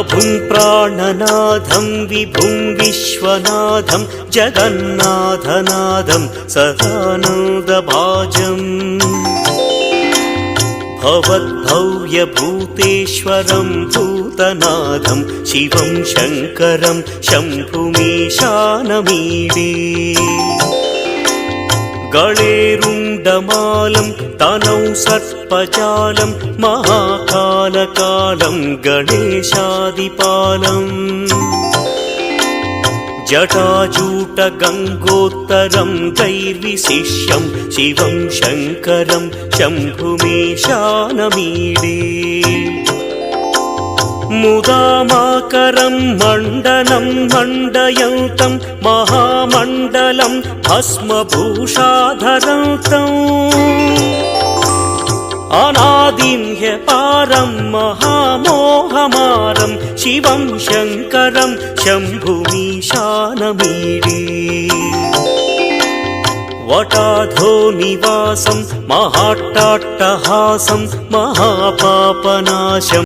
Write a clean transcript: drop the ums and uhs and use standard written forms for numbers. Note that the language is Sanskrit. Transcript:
प्रभुं प्राणनाथं विभुं विश्वनाथं जगन्नाथनाथं सदानन्दभाजम् भवद्भव्यभूतेश्वरं भूतनाथं शिवं शङ्करं शम्भुमीशानमीडे गळेरुण्डमालं तनौ सर्पजालं महाकालकालं गणेशादिपालम् जटाजूटगङ्गोत्तरं दैर्विशिष्यं शिवं शङ्करं शम्भुमीशानमीडे मुदामाकरं मण्डनं मण्डयन्तं महामण्डलं भस्मभूषाधरन्तम् अनादिं ह्यपारं महामोहमारं शिवं शङ्करं शम्भुमीशानमीडे वटाधो निवासं महाट्टाट्टहासं महापापनाशम्